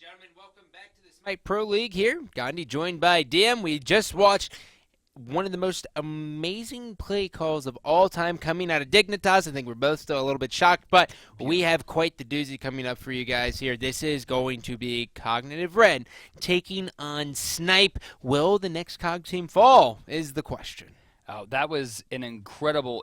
Gentlemen, welcome back to the Smite Pro League here. Gandhi joined by DM. We just watched one of the most amazing play calls of all time coming out of Dignitas. I think we're both still a little bit shocked, but we have quite the doozy coming up for you guys here. This is going to be Cognitive Red taking on Snipe. Will the next Cog team fall is the question. Oh, that was an incredible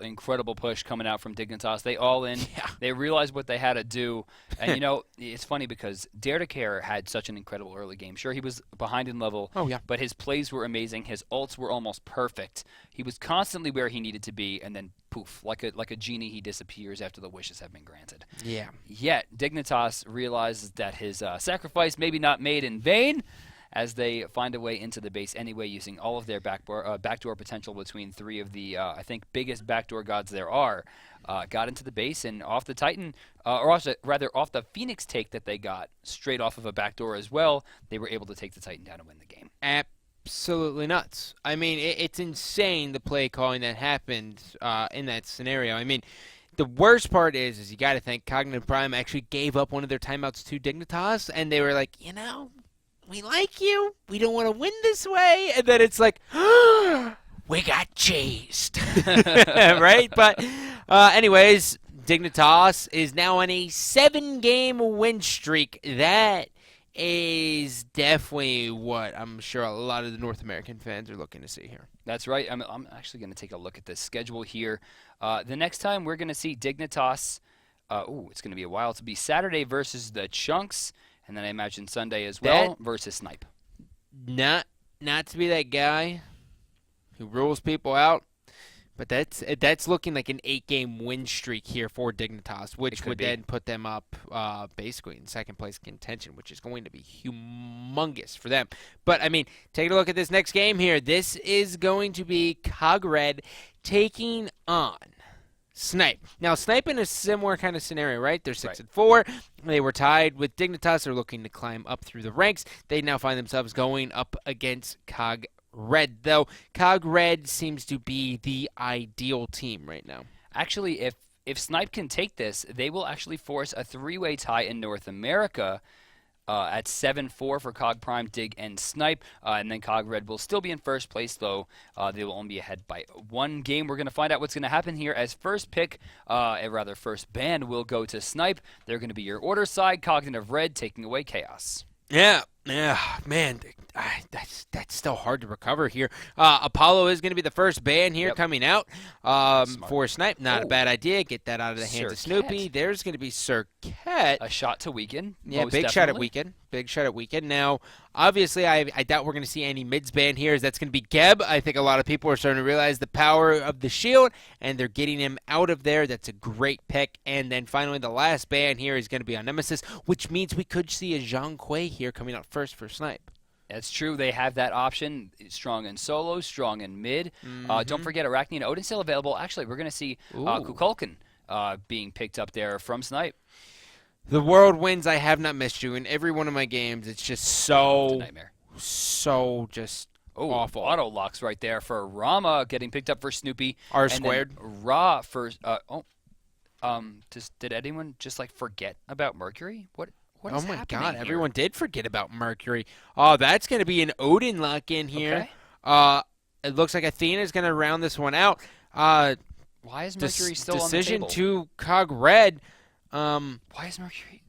push coming out from Dignitas. They all in. Yeah. They realized what they had to do. And, it's funny because Dare to Care had such an incredible early game. Sure, he was behind in level. Oh, yeah. But his plays were amazing. His ults were almost perfect. He was constantly where he needed to be, and then poof, like a genie, he disappears after the wishes have been granted. Yeah. Yet, Dignitas realizes that his sacrifice maybe not made in vain, as they find a way into the base anyway, using all of their backdoor potential between three of the, I think, biggest backdoor gods there are. Got into the base, and off the Titan, off the Phoenix take that they got, straight off of a backdoor as well, they were able to take the Titan down and win the game. Absolutely nuts. I mean, it's insane the play calling that happened in that scenario. I mean, the worst part is you got to think Cognitive Prime actually gave up one of their timeouts to Dignitas, and they were like, we like you. We don't want to win this way. And then it's like, we got chased. Right? But anyways, Dignitas is now on a 7-game win streak. That is definitely what I'm sure a lot of the North American fans are looking to see here. That's right. I'm actually going to take a look at the schedule here. The next time we're going to see Dignitas, it's going to be a while. It'll be Saturday versus the Chunks. And then I imagine Sunday as well versus Snipe. Not to be that guy who rules people out, but that's looking like an 8-game win streak here for Dignitas, which would then put them up basically in second place contention, which is going to be humongous for them. But I mean, take a look at this next game here. This is going to be Cog Red taking on Snipe. Now, Snipe in a similar kind of scenario, right? They're 6-4. They were tied with Dignitas. They're looking to climb up through the ranks. They now find themselves going up against Cog Red, though. Cog Red seems to be the ideal team right now. Actually, if Snipe can take this, they will actually force a 3-way tie in North America at 7-4 for Cog Prime, Dig, and Snipe. And then Cog Red will still be in first place, though they will only be ahead by 1 game. We're going to find out what's going to happen here as first ban will go to Snipe. They're going to be your order side, Cognitive Red taking away Chaos. Yeah, man, that's still hard to recover here. Apollo is going to be the first ban here coming out for Snipe. Not a bad idea. Get that out of the hands of Snoopy. There's going to be Cirquette. A shot to weaken. Yeah, big shot at weaken. Big shot at weaken. Now, obviously, I doubt we're going to see any mids ban here. That's going to be Geb. I think a lot of people are starting to realize the power of the shield, and they're getting him out of there. That's a great pick. And then finally, the last ban here is going to be on Nemesis, which means we could see a Zhang Kui here coming out first for Snipe. That's true. They have that option. Strong in solo, strong in mid. Don't forget Arachne and Odin still available. Actually, we're going to see Kukulkan being picked up there from Snipe. The world wins. I have not missed you in every one of my games. It's just so nightmare. So just awful. Auto locks right there for Rama getting picked up for Snoopy. R squared. Ra for did anyone just forget about Mercury? What is happening God, here? everyone did forget about Mercury. Oh, that's going to be an Odin lock in here. Okay. It looks like Athena's going to round this one out. Why is Mercury still on the table? Decision to Cog Red. Why is Mercury?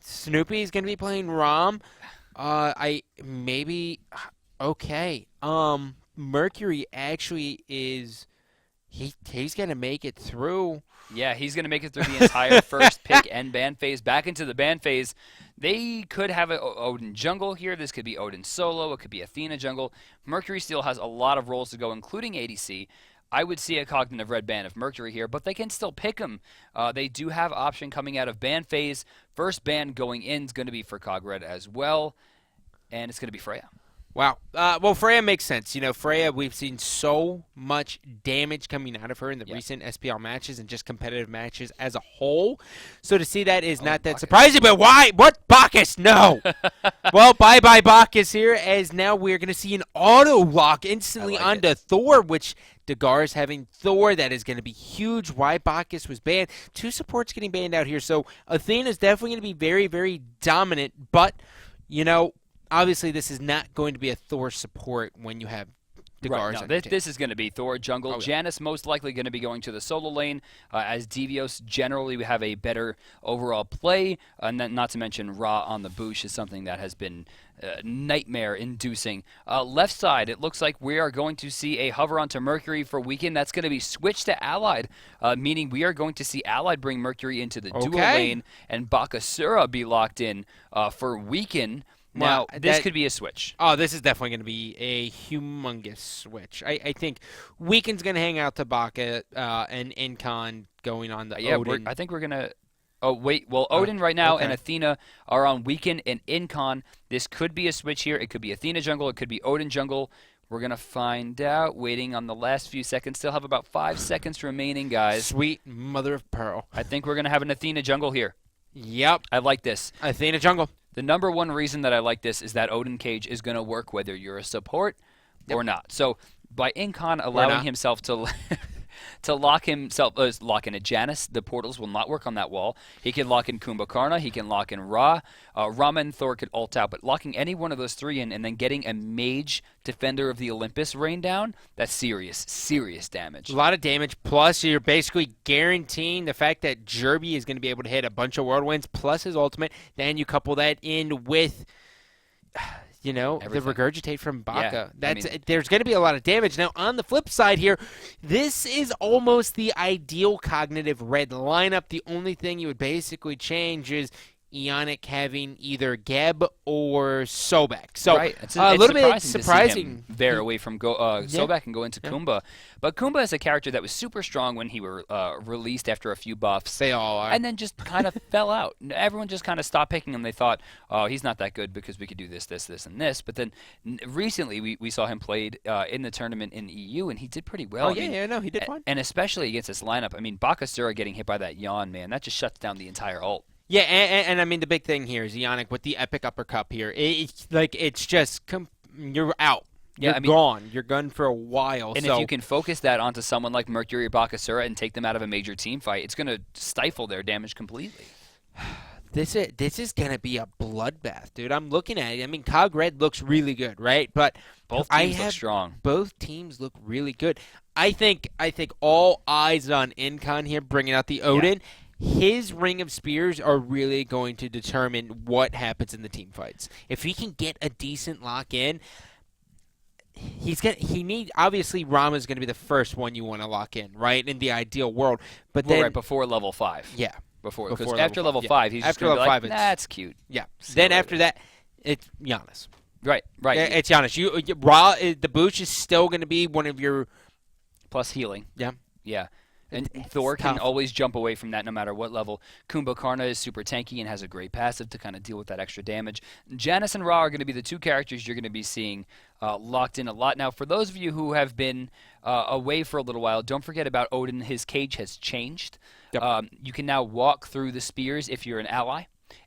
Snoopy's going to be playing Rom. Mercury actually is. He's going to make it through. Yeah, he's going to make it through the entire first pick and ban phase. Back into the ban phase, they could have an Odin jungle here. This could be Odin solo. It could be Athena jungle. Mercury still has a lot of roles to go, including ADC. I would see a Cognitive Red ban of Mercury here, but they can still pick him. They do have option coming out of ban phase. First ban going in is going to be for Cog Red as well, and it's going to be Freya. Wow. Well, Freya makes sense. Freya, we've seen so much damage coming out of her in the recent SPL matches and just competitive matches as a whole. So to see that is not that surprising. But why? What? Bacchus? No. Well, bye-bye Bacchus here, as now we're going to see an auto lock instantly onto Thor, which Dagars having Thor, that is going to be huge. Why Bacchus was banned. 2 supports getting banned out here. So Athena is definitely going to be very, very dominant. But, obviously this is not going to be a Thor support when you have Dagars. Right, no, this is going to be Thor jungle. Oh, yeah. Janice most likely going to be going to the solo lane. As Devios generally we have a better overall play. And then, not to mention Ra on the Boosh is something that has been nightmare-inducing. Left side, it looks like we are going to see a hover onto Mercury for Weekend. That's going to be switched to Allied, meaning we are going to see Allied bring Mercury into the dual lane and Bakasura be locked in for Weekend. Now, this could be a switch. Oh, this is definitely going to be a humongous switch. I think Weekend's going to hang out to Baka and Incon going on the Odin. I think we're going to... Oh, wait. Well, Odin right now and Athena are on Weekend and Incon. This could be a switch here. It could be Athena jungle. It could be Odin jungle. We're going to find out. Waiting on the last few seconds. Still have about 5 seconds remaining, guys. Sweet mother of pearl. I think we're going to have an Athena jungle here. Yep. I like this. Athena jungle. The number one reason that I like this is that Odin Cage is going to work whether you're a support or not. So by Incon allowing himself to lock in a Janus, the portals will not work on that wall. He can lock in Kumbhakarna. He can lock in Ra. Rama and Thor could ult out. But locking any one of those 3 in and then getting a Mage Defender of the Olympus rain down, that's serious, serious damage. A lot of damage. Plus, you're basically guaranteeing the fact that Jerby is going to be able to hit a bunch of whirlwinds plus his ultimate. Then you couple that in with... the regurgitate from Baka. Yeah, there's going to be a lot of damage. Now, on the flip side here, this is almost the ideal cognitive red lineup. The only thing you would basically change is Ionic having either Geb or Sobek. So it's a little bit surprising to see him veer away from Sobek and go into Kumbha. But Kumbha is a character that was super strong when he were released after a few buffs. They all are. And then just kind of fell out. Everyone just kind of stopped picking him. They thought, oh, he's not that good because we could do this, this, this, and this. But then recently we saw him played in the tournament in EU, and he did pretty well. He did fine. And especially against this lineup. I mean, Bakasura getting hit by that yawn, man, that just shuts down the entire ult. Yeah, and I mean, the big thing here is Ionic with the epic uppercut here. It's just, you're out. You're gone. You're gone for a while. And if you can focus that onto someone like Mercury or Bakasura and take them out of a major team fight, it's going to stifle their damage completely. This is going to be a bloodbath, dude. I'm looking at it. I mean, Cog Red looks really good, right? But both teams look strong. Both teams look really good. I think all eyes on Incon here, bringing out the Odin. Yeah. His Ring of Spears are really going to determine what happens in the team fights. If he can get a decent lock in, obviously Rama's going to be the first one you want to lock in, right? In the ideal world. But then right before level 5. Yeah. Because after level 5, he's just going to be like, that's cute. Yeah. Then after that, it's Giannis. Right. It's Giannis. Ra, the Boosh is still going to be one of your... Plus healing. Yeah. Yeah. And Thor can always jump away from that no matter what level. Kumbhakarna is super tanky and has a great passive to kind of deal with that extra damage. Janice and Ra are going to be the 2 characters you're going to be seeing locked in a lot. Now, for those of you who have been away for a little while, don't forget about Odin. His cage has changed. Yep. You can now walk through the spears if you're an ally.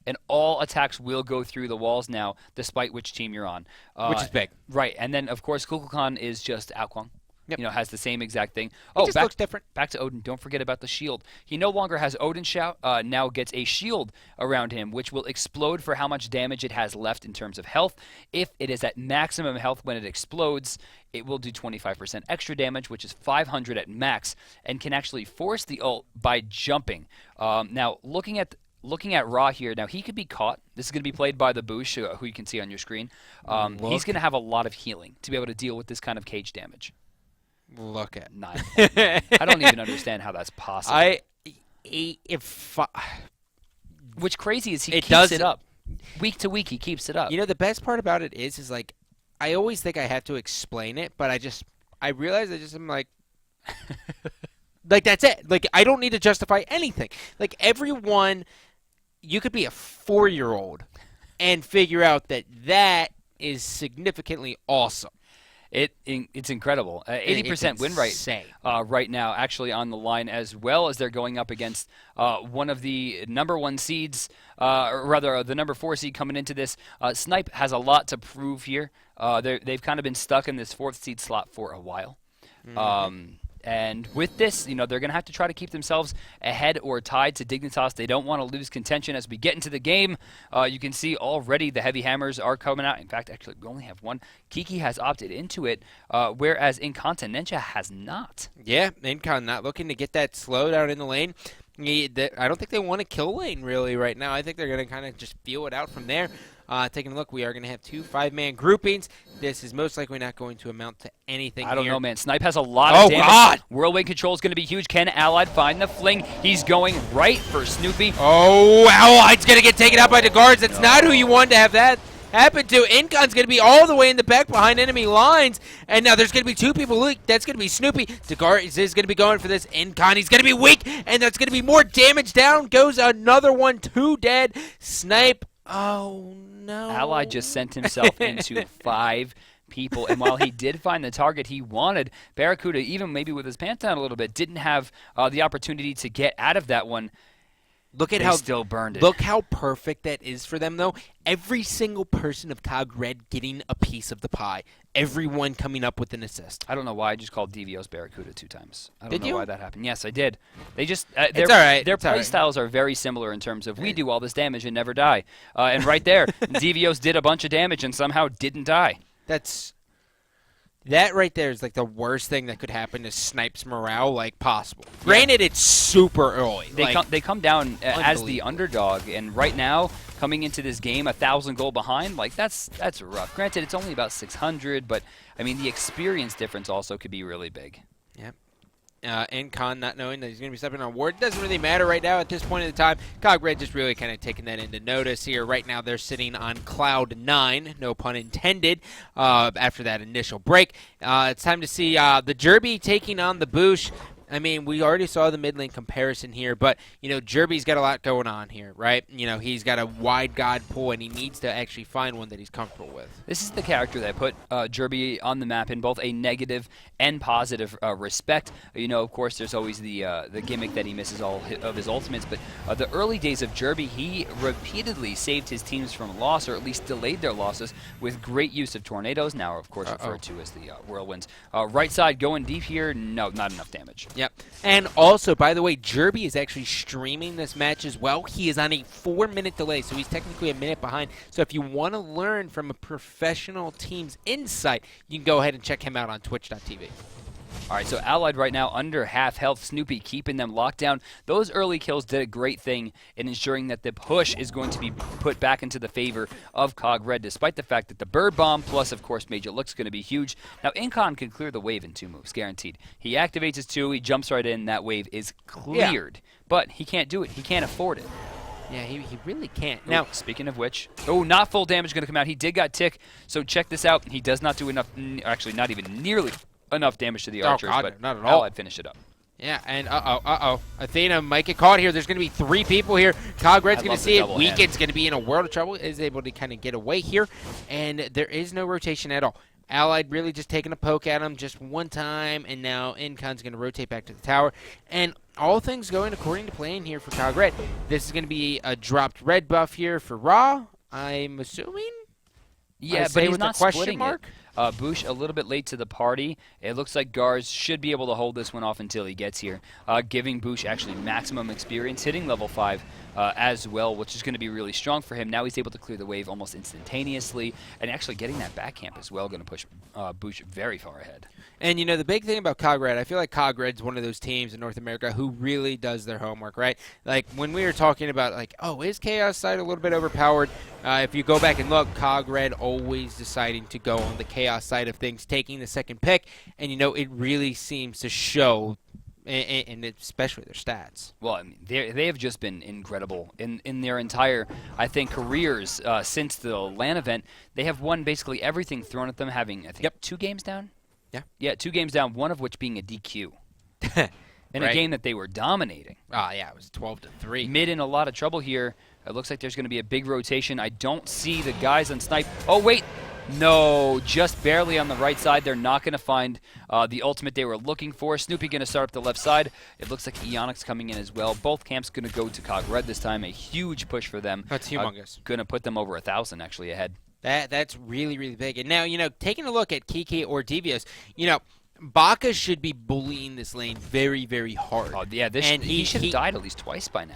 And all attacks will go through the walls now, despite which team you're on. Which is big. Right. And then, of course, Kukulkan is just Aokwang. Yep. Has the same exact thing. It just looks different. Back to Odin. Don't forget about the shield. He no longer has Odin Shout. Now gets a shield around him, which will explode for how much damage it has left in terms of health. If it is at maximum health when it explodes, it will do 25% extra damage, which is 500 at max, and can actually force the ult by jumping. Now, looking at Ra here, now he could be caught. This is going to be played by the Boosh, who you can see on your screen. He's going to have a lot of healing to be able to deal with this kind of cage damage. Look at 9. I don't even understand how that's possible. What's crazy is he keeps it up. Week to week, he keeps it up. The best part about it is like, I always think I have to explain it, but I realize I'm like, like that's it. Like I don't need to justify anything. Like everyone, you could be a 4-year-old and figure out that is significantly awesome. It's incredible. 80% win rate right now, actually on the line, as well as they're going up against one of the number 1 seeds, or rather the number 4 seed coming into this. Snipe has a lot to prove here. They've kind of been stuck in this 4th seed slot for a while. And with this, they're going to have to try to keep themselves ahead or tied to Dignitas. They don't want to lose contention as we get into the game. You can see already the heavy hammers are coming out. In fact, actually, we only have one. Kiki has opted into it, whereas Incontinentia has not. Yeah, Incon not looking to get that slow down in the lane. I don't think they want to kill lane really right now. I think they're going to kind of just feel it out from there. Taking a look, we are going to have 2 5-man groupings. This is most likely not going to amount to anything I don't here. know, man. Snipe has a lot of damage. God! Whirlwind control is going to be huge. Can Allied find the fling? He's going right for Snoopy. Oh, Allied's going to get taken out by the guards. That's not who you wanted to have that happen to. Incon's going to be all the way in the back behind enemy lines. And now there's going to be 2 people. That's going to be Snoopy. Degar is going to be going for this. Incon, he's going to be weak. And that's going to be more damage. Down goes another one. 2 dead. Snipe. Oh, no. Allied just sent himself into 5 people, and while he did find the target he wanted, Barracuda, even maybe with his pants down a little bit, didn't have the opportunity to get out of that one. Look at they how still burned it. Look how perfect that is for them, though. Every single person of Cog Red getting a piece of the pie. Everyone coming up with an assist. I don't know why I just called DVO's Barracuda 2 times. I don't Did know you? why that happened. Yes, I did. They just it's all right. Their play styles are very similar in terms of we do all this damage and never die. And right there, DVO's did a bunch of damage and somehow didn't die. That right there is like the worst thing that could happen to Snipe's morale possible. Granted, it's super early. They come down as the underdog, and right now, coming into this game, 1,000 gold behind, that's rough. Granted, it's only about 600, but I mean the experience difference also could be really big. Yep. Incon not knowing that he's going to be stepping on ward. Doesn't really matter right now at this point in the time. Cog Red just really kind of taking that into notice here. Right now they're sitting on cloud 9, no pun intended, after that initial break. It's time to see the Jerby taking on the Boosh. I mean, we already saw the mid lane comparison here, but, Jerby's got a lot going on here, right? He's got a wide god pool, and he needs to actually find one that he's comfortable with. This is the character that put Jerby on the map in both a negative and positive respect. Of course, there's always the gimmick that he misses all of his ultimates, but the early days of Jerby, he repeatedly saved his teams from loss, or at least delayed their losses, with great use of tornadoes, now, of course, referred to as the whirlwinds. Right side going deep here, no, not enough damage. Yep. And also, by the way, Jerby is actually streaming this match as well. He is on a 4-minute delay, so he's technically a minute behind. So if you want to learn from a professional team's insight, you can go ahead and check him out on twitch.tv. All right, so Allied right now under half health. Snoopy keeping them locked down. Those early kills did a great thing in ensuring that the push is going to be put back into the favor of Cog Red, despite the fact that the Bird Bomb plus, of course, Major Look's going to be huge. Now, Incon can clear the wave in 2 moves, guaranteed. He activates his 2, he jumps right in, that wave is cleared. Yeah. But he can't do it. He can't afford it. Yeah, he really can't. Ooh, now, speaking of which, not full damage going to come out. He did got tick, so check this out. He does not do enough, actually not even nearly enough damage to the archers, but not at all. Allied finished it up. Yeah, and Athena might get caught here. There's going to be 3 people here. Cog Red's going to see it. Weekend's going to be in a world of trouble. Is able to kind of get away here, and there is no rotation at all. Allied really just taking a poke at him just one time, and now Incon's going to rotate back to the tower. And all things going according to plan here for Cog Red. This is going to be a dropped red buff here for Raw, I'm assuming? Yeah, but he's not splitting it. Mark? Boosh a little bit late to the party. It looks like Garz should be able to hold this one off until he gets here, giving Boosh actually maximum experience, hitting level 5 as well, which is going to be really strong for him. Now he's able to clear the wave almost instantaneously, and actually getting that back camp as well, going to push Boosh very far ahead. And, the big thing about Cog Red, I feel like Cog Red's one of those teams in North America who really does their homework, right? Like, when we were talking about, is Chaos side a little bit overpowered? If you go back and look, Cog Red always deciding to go on the Chaos side of things, taking the second pick, and, it really seems to show, and especially their stats. Well, I mean, they have just been incredible in their entire, I think, careers since the LAN event. They have won basically everything thrown at them, having, I think, 2 games down? Yeah, 2 games down, one of which being a DQ. In a game that they were dominating. Yeah, it was 12-3. Mid in a lot of trouble here. It looks like there's going to be a big rotation. I don't see the guys on Snipe. Oh, wait. No, just barely on the right side. They're not going to find the ultimate they were looking for. Snoopy going to start up the left side. It looks like Eonix coming in as well. Both camps going to go to Cog Red this time. A huge push for them. That's humongous. Going to put them over 1,000 actually ahead. That's really, really big. And now, taking a look at Kiki or Devios, Baka should be bullying this lane very, very hard. Oh, yeah, he should have died at least twice by now.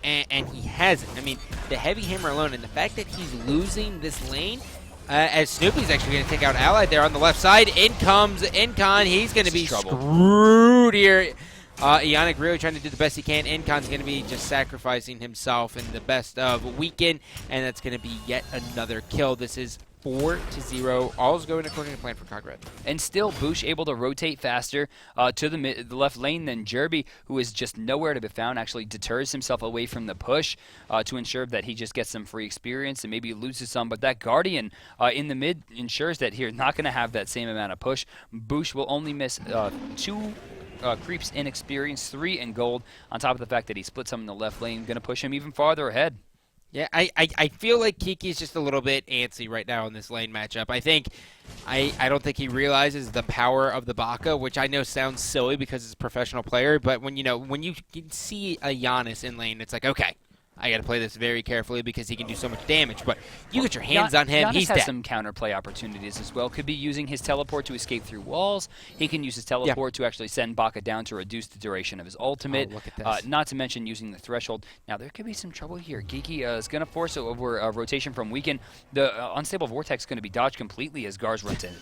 And he hasn't. I mean, the heavy hammer alone, and the fact that he's losing this lane, as Snoopy's actually going to take out Allied there on the left side. In comes Incon. He's going to be screwed here. Ionic really trying to do the best he can. Incon's going to be just sacrificing himself in the best of weekend, and that's going to be yet another kill. This is 4-0. All's going according to plan for Cogred. And still, Boosh able to rotate faster to the left lane than Jerby, who is just nowhere to be found, actually deters himself away from the push to ensure that he just gets some free experience and maybe loses some. But that Guardian in the mid ensures that he's not going to have that same amount of push. Boosh will only miss 2 creeps in experience, 3 in gold, on top of the fact that he split some in the left lane, going to push him even farther ahead. Yeah, I feel like Kiki's just a little bit antsy right now in this lane matchup. I don't think he realizes the power of the Baka, which I know sounds silly because it's a professional player, but when you see a Giannis in lane, it's like, okay, I got to play this very carefully because he can do so much damage. But you get your hands on him, he's dead. Giannis has some counterplay opportunities as well. Could be using his teleport to escape through walls. He can use his teleport to actually send Baka down to reduce the duration of his ultimate. Oh, look at this. Not to mention using the threshold. Now, there could be some trouble here. Geeky is going to force over a rotation from Weekend. The unstable vortex is going to be dodged completely as Gars runs in.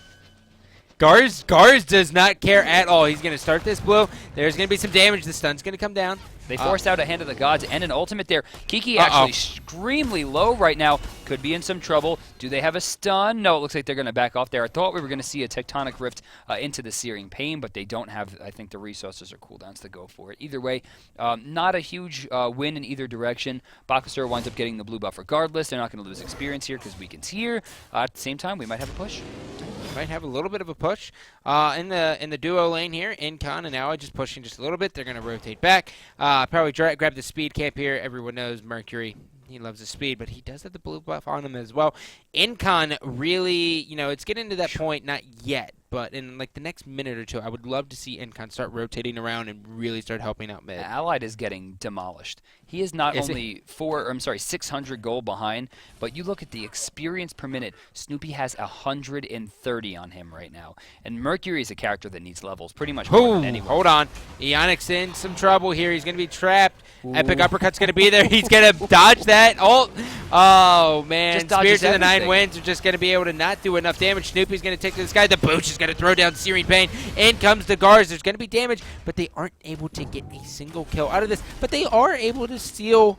Gars does not care at all. He's going to start this blow. There's going to be some damage. The stun's going to come down. They forced out a Hand of the Gods and an ultimate there. Kiki actually extremely low right now. Could be in some trouble. Do they have a stun? No, it looks like they're going to back off there. I thought we were going to see a Tectonic Rift into the Searing Pain, but they don't have, I think, the resources or cooldowns to go for it. Either way, not a huge win in either direction. Bakasur winds up getting the blue buff regardless. They're not going to lose experience here because Weekend's here. At the same time, we might have a push. Might have a little bit of a push in the duo lane here. Incon and Ally just pushing just a little bit. They're going to rotate back. Probably grab the speed camp here. Everyone knows Mercury. He loves the speed, but he does have the blue buff on him as well. Incon really, it's getting to that point, not yet, but in like the next minute or two, I would love to see Incon start rotating around and really start helping out mid. Allied is getting demolished. He is not only 600 gold behind, but you look at the experience per minute. Snoopy has 130 on him right now, and Mercury is a character that needs levels pretty much more than anyone. Hold on, Ionic's in some trouble here. He's gonna be trapped. Ooh. Epic uppercut's gonna be there. He's gonna dodge that ult. Oh man, Spirits of the Nine Winds are just gonna be able to not do enough damage. Snoopy's gonna take this guy. The Booch is gonna throw down Searing Pain. In comes the Gars. There's gonna be damage, but they aren't able to get a single kill out of this. But they are able to steal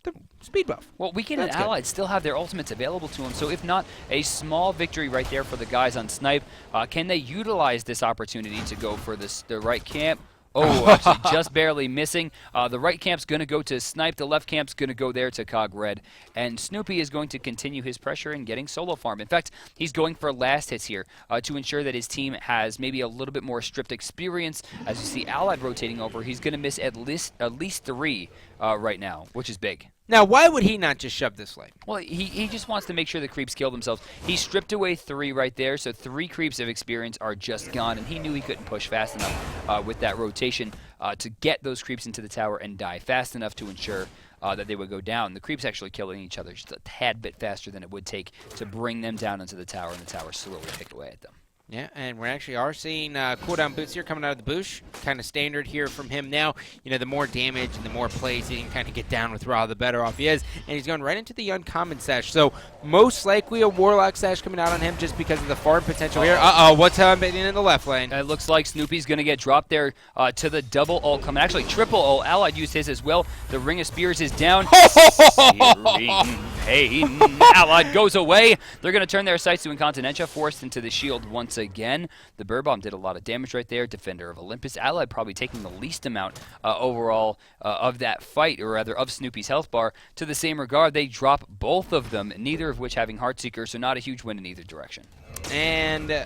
the speed buff. Well, Weekend and Allied still have their ultimates available to them, so if not, a small victory right there for the guys on Snipe. Can they utilize this opportunity to go for the right camp? Oh, actually just barely missing. The right camp's going to go to Snipe. The left camp's going to go there to Cog Red. And Snoopy is going to continue his pressure in getting solo farm. In fact, he's going for last hits here to ensure that his team has maybe a little bit more stripped experience. As you see Allied rotating over, he's going to miss at least 3 right now, which is big. Now, why would he not just shove this lane? Well, he just wants to make sure the creeps kill themselves. He stripped away 3 right there, so 3 creeps of experience are just gone, and he knew he couldn't push fast enough with that rotation to get those creeps into the tower and die fast enough to ensure that they would go down. The creeps actually killing each other just a tad bit faster than it would take to bring them down into the tower, and the tower slowly pick away at them. Yeah, and we actually are seeing cooldown boots here coming out of the Boosh. Kind of standard here from him now. The more damage and the more plays he can kind of get down with Ra, the better off he is. And he's going right into the uncommon sash. So most likely a Warlock sash coming out on him just because of the farm potential here. Uh-oh, what's happening in the left lane? It looks like Snoopy's going to get dropped there to the double ult coming. Actually, triple ult. Allied used his as well. The Ring of Spears is down. Searing Pain. Allied goes away. They're going to turn their sights to Incontinentia, forced into the shield once again. The Bird Bomb did a lot of damage right there. Defender of Olympus. Allied probably taking the least amount overall of that fight, or rather of Snoopy's health bar. To the same regard, they drop both of them, neither of which having Heartseeker, so not a huge win in either direction. And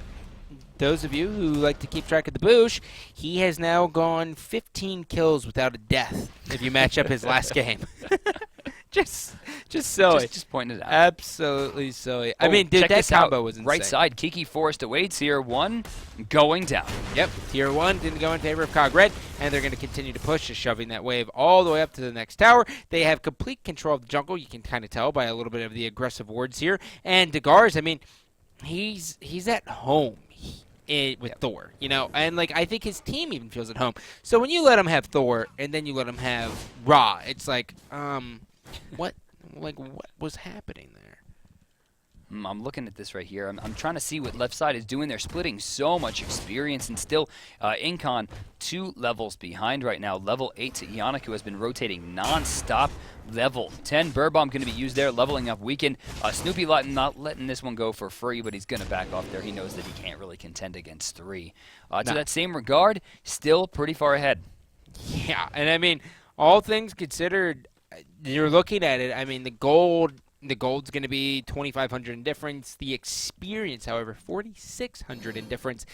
those of you who like to keep track of the Boosh, he has now gone 15 kills without a death if you match up his last game. Just silly. Just pointing it out. Absolutely silly. I mean, dude, that combo was insane. Right side, Kiki forced away. Tier 1 going down. Yep, Tier 1 didn't go in favor of Cog Red, and they're going to continue to push, just shoving that wave all the way up to the next tower. They have complete control of the jungle. You can kind of tell by a little bit of the aggressive wards here. And Dagars, I mean, he's at home. with Thor, you know, and like I think his team even feels at home. So when you let him have Thor and then you let him have Ra, it's like, what was happening there? I'm looking at this right here. I'm trying to see what left side is doing. They're splitting so much experience, and still Incon 2 levels behind right now. Level 8 to Ionic, who has been rotating non-stop. Level 10, Birdbomb going to be used there, leveling up Weekend. Snoopy not letting this one go for free, but he's going to back off there. He knows that he can't really contend against 3. To that same regard, still pretty far ahead. Yeah, and I mean, all things considered, you're looking at it, I mean, the gold's going to be 2,500 in difference. The experience, however, 4,600 in difference.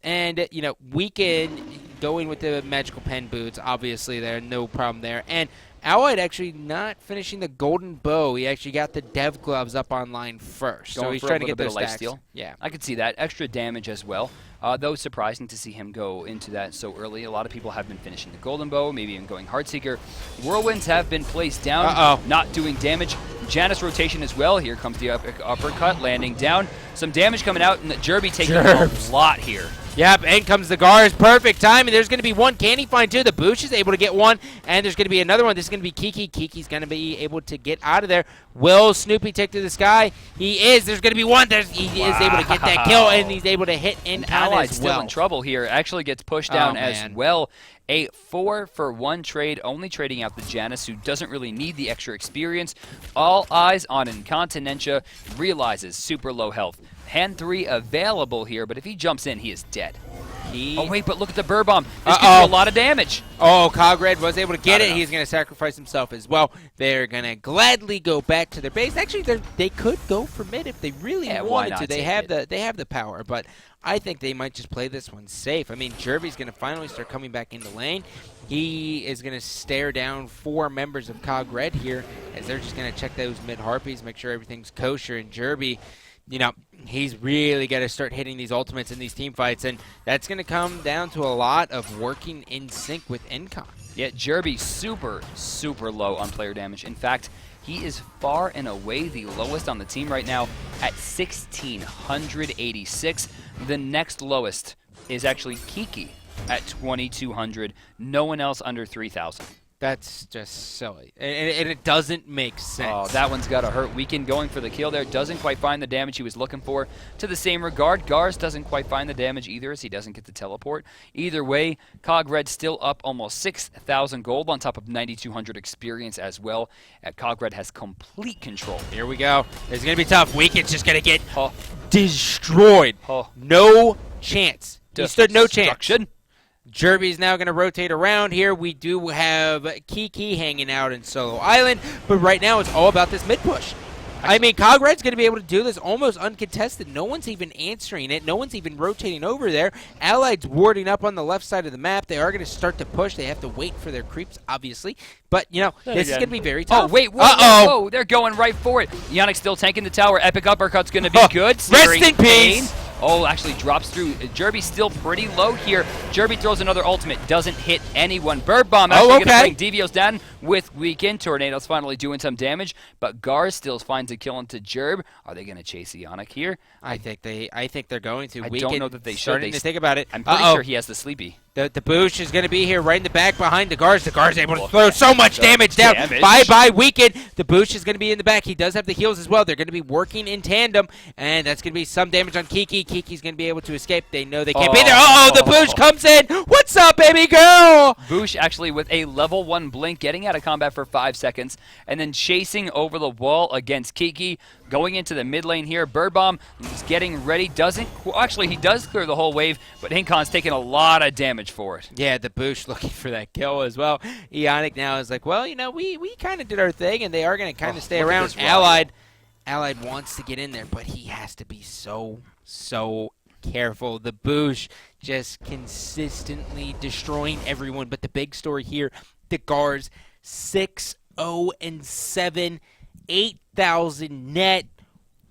And, you know, Weekend going with the magical pen boots, obviously there, no problem there. And Allied actually not finishing the golden bow. He actually got the dev gloves up online first. Going so he's for trying a to get bit those of stacks. lifesteal. Yeah. I could see that. Extra damage as well. Though surprising to see him go into that so early. A lot of people have been finishing the golden bow, maybe even going Heartseeker. Whirlwinds have been placed down, not doing damage. Janus rotation as well. Here comes the uppercut, landing down. Some damage coming out, and Jerby taking a lot here. Yep, in comes the Gars. Perfect timing. There's going to be one. Can he find two? The Boosh is able to get one, and there's going to be another one. This is going to be Kiki. Kiki's going to be able to get out of there. Will Snoopy take to the sky? He is. There's going to be one. He is able to get that kill, and he's able to hit in on Allied as well. Still in trouble here. Actually gets pushed down as well. A 4-for-1 trade, only trading out the Janus, who doesn't really need the extra experience. All eyes on Incontinentia, realizes super low health. Hand 3 available here, but if he jumps in, he is dead. Oh, wait, but look at the Burr Bomb. This could do a lot of damage. Oh, Cogred was able to get it. He's going to sacrifice himself as well. They're going to gladly go back to their base. Actually, they could go for mid if they really wanted to. They have the power, but I think they might just play this one safe. I mean, Jerby's going to finally start coming back into lane. He is going to stare down 4 members of Cogred here as they're just going to check those mid harpies, make sure everything's kosher, and Jerby, you know, he's really got to start hitting these ultimates in these team fights, and that's going to come down to a lot of working in sync with Incon. Yeah, Jerby super, super low on player damage. In fact, he is far and away the lowest on the team right now at 1,686. The next lowest is actually Kiki at 2,200. No one else under 3,000. That's just silly, and it doesn't make sense. Oh, that one's got to hurt. Weekend going for the kill there. Doesn't quite find the damage he was looking for. To the same regard, Gars doesn't quite find the damage either as he doesn't get the teleport. Either way, Cogred still up almost 6,000 gold on top of 9,200 experience as well. Cogred has complete control. Here we go. It's going to be tough. Weekend's just going to get destroyed. No chance. He stood no chance. Jerby's now going to rotate around here. We do have Kiki hanging out in Solo Island, but right now it's all about this mid push. I mean, Cogred's going to be able to do this almost uncontested. No one's even answering it. No one's even rotating over there. Allied's warding up on the left side of the map. They are going to start to push. They have to wait for their creeps, obviously. But, you know, this is going to be very tough. Oh, wait. Whoa. They're going right for it. Ionic still tanking the tower. Epic uppercut's going to be good. Rest in peace. Oh, actually drops through. Jerby's still pretty low here. Jerby throws another ultimate. Doesn't hit anyone. Bird Bomb actually going to bring Devios down with Weekend. Tornado's finally doing some damage, but Gars still finds a kill into Jerb. Are they going to chase Ionic here? I think they're going to. I don't know that they should. Starting to think about it. I'm pretty sure he has the sleepy. The Boosh is going to be here right in the back behind the Gars. The Gars able to throw so much damage down. Bye-bye, Weekend. The Boosh is going to be in the back. He does have the heals as well. They're going to be working in tandem, and that's going to be some damage on Kiki. Kiki's going to be able to escape. They know they can't be there. The Boosh comes in. What's up, baby girl? Boosh actually with a level 1 blink, getting out of combat for 5 seconds, and then chasing over the wall against Kiki. Going into the mid lane here. Bird Bomb is getting ready. He does clear the whole wave, but Incon's taking a lot of damage for it. Yeah, the Boosh looking for that kill as well. Ionic now is like, well, you know, we kind of did our thing, and they are going to kind of stay around. Allied wants to get in there, but he has to be so careful. The Boosh just consistently destroying everyone. But the big story here, the Gars 6-0-7, 8,000 net.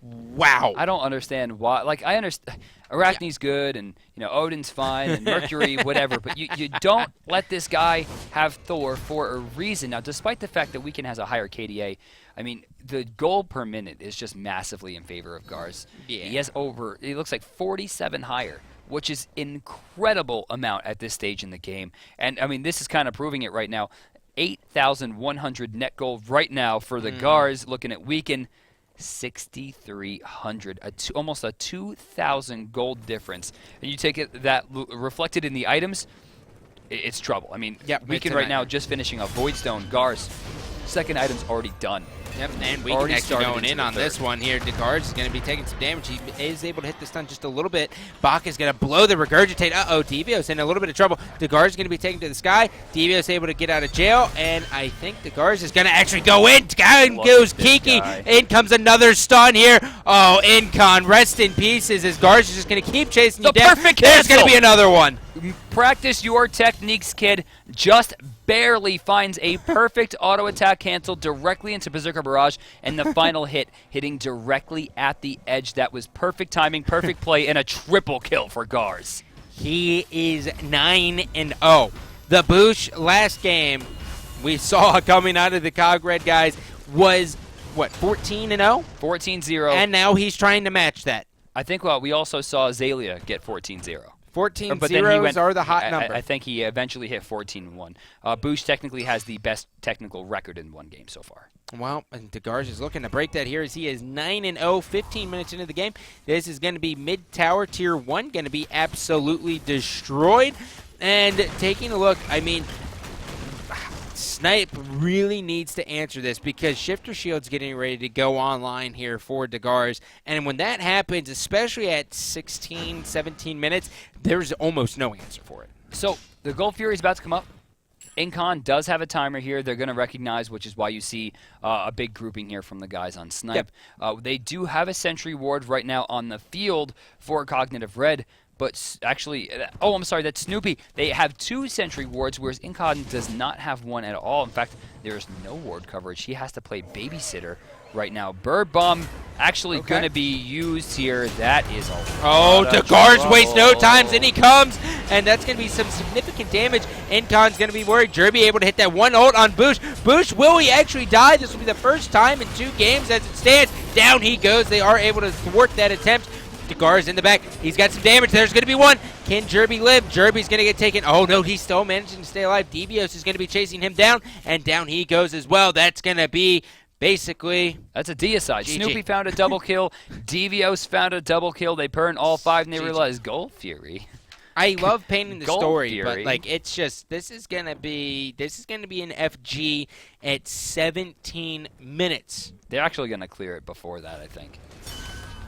Wow. I don't understand why. Like, I understand Arachne's good, and you know Odin's fine, and Mercury, whatever. But you don't let this guy have Thor for a reason. Now, despite the fact that Weekend has a higher KDA, I mean, the gold per minute is just massively in favor of Gars. Yeah. He has over, it looks like 47 higher which is incredible amount at this stage in the game. And, I mean, this is kind of proving it right now. 8,100 net gold right now for the Gars, looking at weekend. 6,300, almost a 2,000 gold difference. And you take it that reflected in the items, it's trouble. I mean, weekend right now just finishing a Voidstone. Gars, second item's already done. Yep, and we can actually going in on this one here. Degars is going to be taking some damage. He is able to hit the stun just a little bit. Bach is going to blow the regurgitate. Uh-oh, Devios in a little bit of trouble. Degars is going to be taken to the sky. Devios able to get out of jail, and I think Degars is going to actually go in. Down goes Kiki. In comes another stun here. Oh, Incon, rest in pieces as Gars is just going to keep chasing you down. Perfect There's going to be another one. Practice your techniques, kid. Just barely finds a perfect auto attack cancel directly into Berserker Barrage, and the final hit hitting directly at the edge. That was perfect timing, perfect play, and a triple kill for Gars. He is 9-0. The Boosh last game we saw coming out of the Cog Red guys was, what, 14-0? 14-0. And now he's trying to match that. I think we also saw Azalea get 14-0. 14 zeros are the hot number. I think he eventually hit 14-1. Boosh technically has the best technical record in one game so far. Well, and Degars is looking to break that here as he is 9-0, 15 minutes into the game. This is going to be mid-tower tier 1, going to be absolutely destroyed. And taking a look, I mean, Snipe really needs to answer this because Shifter Shield's getting ready to go online here for Degars. And when that happens, especially at 16, 17 minutes, there's almost no answer for it. So the Gold Fury is about to come up. Incon does have a timer here. They're going to recognize, which is why you see a big grouping here from the guys on Snipe. Yep. They do have a Sentry Ward right now on the field for Cognitive Red. But actually, oh, I'm sorry, that's Snoopy. They have 2 Sentry Wards, whereas Incon does not have one at all. In fact, there's no ward coverage. He has to play babysitter right now. Bird Bomb actually going to be used here. That is a lot of Degars wastes no time, and he comes, and that's going to be some significant damage. Incon's going to be worried. Jerby able to hit that one ult on Boosh. Boosh, will he actually die? This will be the first time in 2 games as it stands. Down he goes. They are able to thwart that attempt. Degars in the back. He's got some damage. There's going to be one. Can Jerby live? Jerby's going to get taken. Oh, no, he's still managing to stay alive. Devios is going to be chasing him down, and down he goes as well. That's going to be basically... That's a deicide. Snoopy found a double kill. Devios found a double kill. They burn all 5, and they realize Gold Fury. I love painting the story, Fury. but like it's just this is gonna be an FG at 17 minutes. They're actually gonna clear it before that, I think.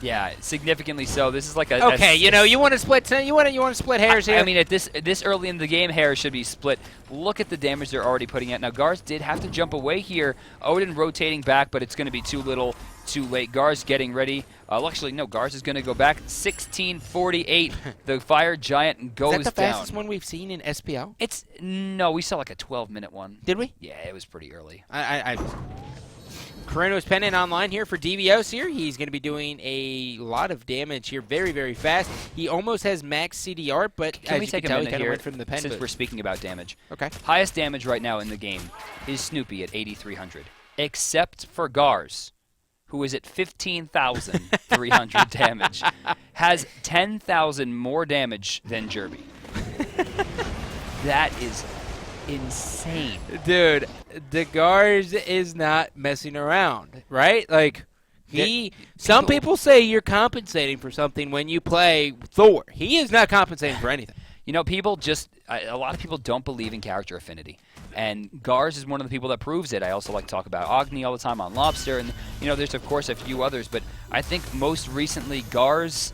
Yeah, significantly so. This is like a okay. You know, you want to split. You want to split hairs here. I mean, at this early in the game, hairs should be split. Look at the damage they're already putting out. Now, Gars did have to jump away here. Odin rotating back, but it's going to be too little, too late. Gars getting ready. Actually, no. Gars is going to go back. 16:48. The Fire Giant goes down. Is that the fastest one we've seen in SPL? No. We saw like a 12-minute one. Did we? Yeah, it was pretty early. Carreno's Pennant online here for Devios here. He's going to be doing a lot of damage here very, very fast. He almost has max CDR, but can we take a minute here from the pen since we're speaking about damage? Okay. Highest damage right now in the game is Snoopy at 8,300, except for Gars, who is at 15,300 damage, has 10,000 more damage than Jerby. That is insane. Dude, Degars is not messing around, right? Like, some people say you're compensating for something when you play Thor. He is not compensating for anything. You know, a lot of people don't believe in character affinity. And Gars is one of the people that proves it. I also like to talk about Agni all the time on Lobster. And, you know, there's, of course, a few others. But I think most recently, Gars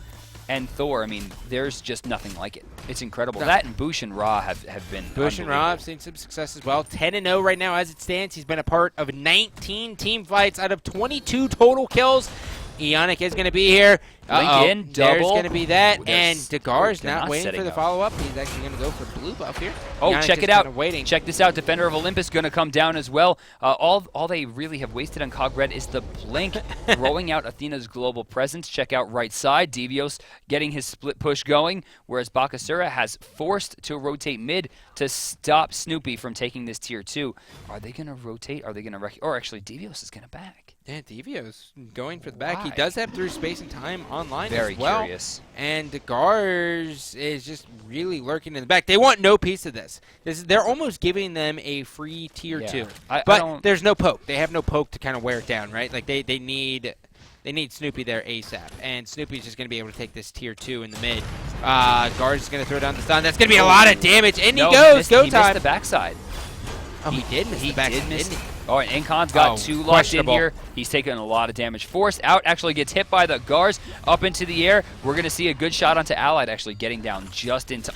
and Thor, I mean, there's just nothing like it. It's incredible. No. That and Boosh and Ra have been Boosh and Ra have seen some success as well. 10-0 right now as it stands. He's been a part of 19 team fights out of 22 total kills. Ionic is going to be here. Link in, double. There's going to be that, and Degars not waiting for the follow-up. He's actually going to go for blue buff here. Oh, Ionic check it out. Waiting. Check this out. Defender of Olympus going to come down as well. All they really have wasted on Cog Red is the blink, throwing out Athena's global presence. Check out right side. Devios getting his split push going, whereas Bakasura has forced to rotate mid to stop Snoopy from taking this tier 2. Are they going to rotate? Are they going to or actually, Devios is going to back. Yeah, Devio's going for the back. He Why? does have through space and time online Very as well. curious. And the Gars is just really lurking in the back. They want no piece of this. They're almost giving them a free tier 2. But there's no poke. They have no poke to kind of wear it down, right? Like they need Snoopy there ASAP. And Snoopy's just going to be able to take this tier 2 in the mid. Gars is going to throw down the stun. That's going to be a lot of damage. And he goes. Go time. He missed the backside. Oh, he did miss the backside, didn't he? Oh, and Incon's got 2 locked in here. He's taking a lot of damage. Forced out, actually gets hit by the Gars up into the air. We're going to see a good shot onto Allied actually getting down just into...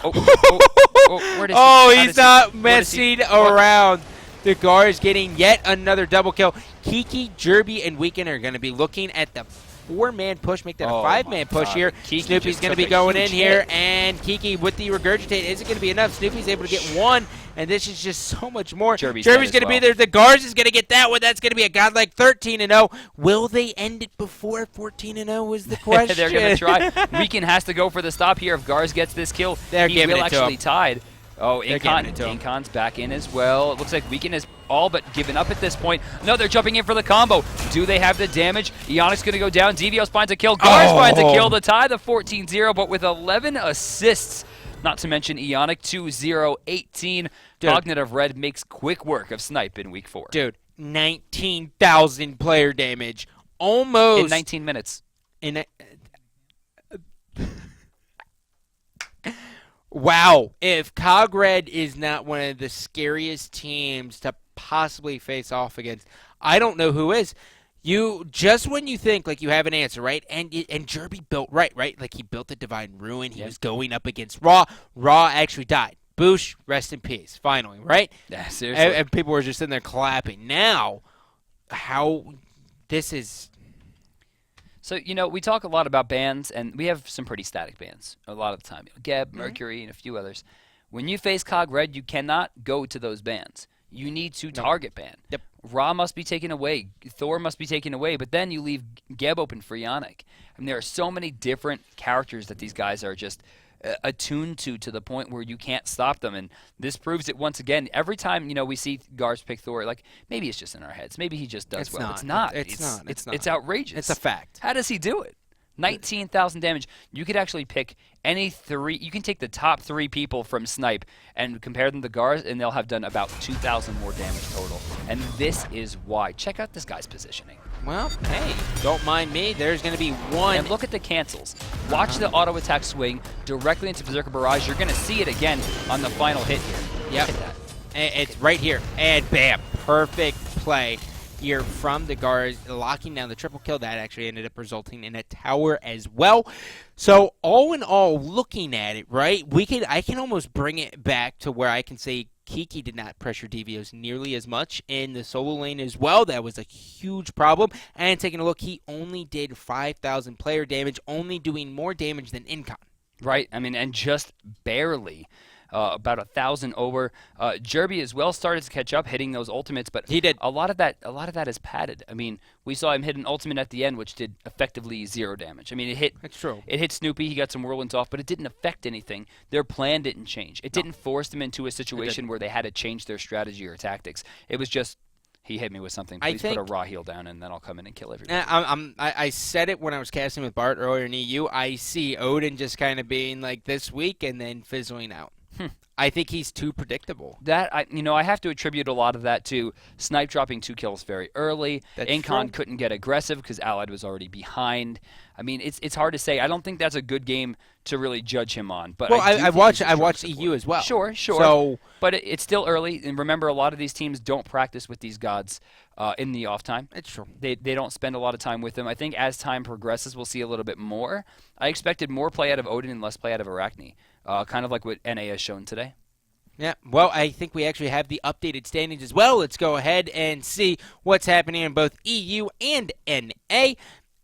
He's not messing around. The Gars getting yet another double kill. Kiki, Jerby, and Weekend are going to be looking at the 4-man push, make that a 5-man push here. Snoopy's going to be going in here, and Kiki with the regurgitate isn't going to be enough. Snoopy's able to get 1, and this is just so much more. Jerby's going to be there. The Gars is going to get that one. That's going to be a godlike 13-0. Will they end it before 14-0 is the question. They're going to try. Weekend has to go for the stop here. If Gars gets this kill, he will actually tied. Oh, Incon's back in as well. It looks like Weekend is all but given up at this point. No, they're jumping in for the combo. Do they have the damage? Ionic's going to go down. Devios finds a kill. Gars finds a kill to tie the 14-0, but with 11 assists. Not to mention Ionic 2-0-18. Cognitive Red makes quick work of Snipe in week 4. Dude, 19,000 player damage. Almost. In 19 minutes. Wow, if Cog Red is not one of the scariest teams to possibly face off against, I don't know who is. You just when you think like you have an answer, right? And Jerby built right? Like he built the Divine Ruin. He was going up against Raw. Raw actually died. Boosh, rest in peace. Finally, right? Yeah, seriously. And people were just sitting there clapping. Now, how this is. So, we talk a lot about bans, and we have some pretty static bans a lot of the time. Geb, Mercury, and a few others. When you face Cog Red, you cannot go to those bans. You need to target ban. Yep. Ra must be taken away. Thor must be taken away, but then you leave Geb open for Ionic. I mean, there are so many different characters that these guys are just attuned to the point where you can't stop them, and this proves it once again. Every time we see Gars pick Thor, like maybe it's just in our heads, maybe he just does well. It's not. It's outrageous. It's a fact. How does he do it? 19,000 damage. You could actually pick any 3. You can take the top 3 people from Snipe and compare them to Gars, and they'll have done about 2,000 more damage total. And this is why. Check out this guy's positioning. Well, hey, don't mind me. There's going to be 1. And look at the cancels. Watch the auto attack swing directly into Berserker Barrage. You're going to see it again on the final hit here. Yep. Look at that. It's right here. And bam, perfect play here from the Gars, locking down the triple kill. That actually ended up resulting in a tower as well. So all in all, looking at it, right, I can almost bring it back to where I can say Kiki did not pressure Devios nearly as much in the solo lane as well. That was a huge problem. And taking a look, he only did 5,000 player damage, only doing more damage than Incon. Right, I mean, and just barely. About 1,000 over. Jerby as well started to catch up, hitting those ultimates, but he did. A lot of that is padded. I mean, we saw him hit an ultimate at the end, which did effectively 0 damage. I mean, it hit. That's true. It hit Snoopy. He got some whirlwinds off, but it didn't affect anything. Their plan didn't change. It didn't force them into a situation where they had to change their strategy or tactics. It was just. He hit me with something. Please put a raw heal down, and then I'll come in and kill everybody. I said it when I was casting with Bart earlier in EU. I see Odin just kind of being like this week and then fizzling out. I think he's too predictable. I have to attribute a lot of that to Snipe dropping 2 kills very early. Incon couldn't get aggressive because Allied was already behind. I mean, it's hard to say. I don't think that's a good game to really judge him on. But I watched EU as well. Sure. So, but it's still early, and remember, a lot of these teams don't practice with these gods in the off time. It's true. They don't spend a lot of time with them. I think as time progresses, we'll see a little bit more. I expected more play out of Odin and less play out of Arachne, kind of like what NA has shown today. Yeah, well, I think we actually have the updated standings as well. Let's go ahead and see what's happening in both EU and NA,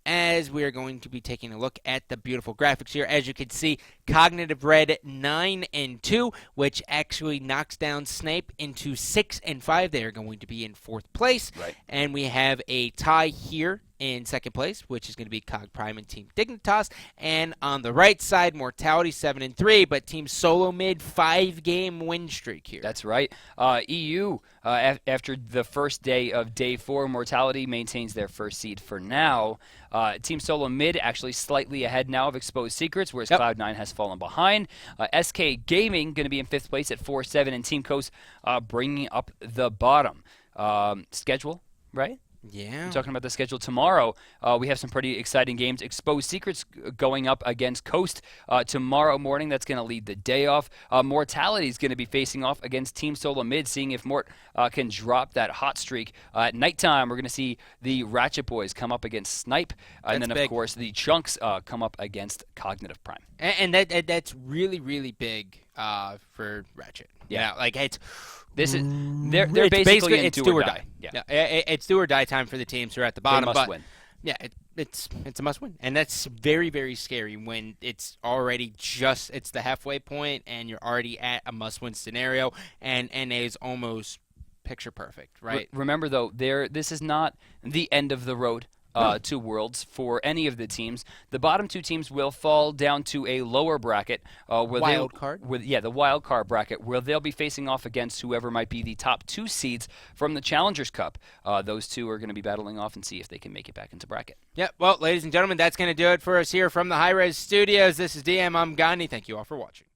as we are going to be taking a look at the beautiful graphics here. As you can see, Cognitive Red 9-2, which actually knocks down Snipe into 6-5. They are going to be in 4th place. Right. And we have a tie here in 2nd place, which is going to be Cog Prime and Team Dignitas. And on the right side, Mortality 7-3, but Team Solo Mid 5-game win streak here. That's right. EU, after the first day of Day 4, Mortality maintains their first seed for now. Team Solo Mid actually slightly ahead now of Exposed Secrets, whereas Cloud9 has fallen behind. SK Gaming going to be in 5th place at 4-7, and Team Coast bringing up the bottom. Schedule, right? Yeah. We're talking about the schedule tomorrow. We have some pretty exciting games. Exposed Secrets going up against Coast tomorrow morning. That's going to lead the day off. Mortality is going to be facing off against Team Solo Mid, seeing if Mort can drop that hot streak. At nighttime, we're going to see the Ratchet Boys come up against Snipe. And then, of course, the Chunks come up against Cognitive Prime. And that's really, really big for Ratchet. Yeah. Like, it's... They're basically in do or die. Yeah. It's do or die time for the teams who are at the bottom. They must win. Yeah, it's a must win, and that's very, very scary when it's already it's the halfway point and you're already at a must win scenario, and NA is almost picture perfect, right? Remember though, this is not the end of the road. To Worlds for any of the teams. The bottom 2 teams will fall down to a lower bracket. Wild card? The wild card bracket, where they'll be facing off against whoever might be the top 2 seeds from the Challengers Cup. Those 2 are going to be battling off and see if they can make it back into bracket. Yeah, well, ladies and gentlemen, that's going to do it for us here from the hi-rez studios. This is DM. I'm Gandhi. Thank you all for watching.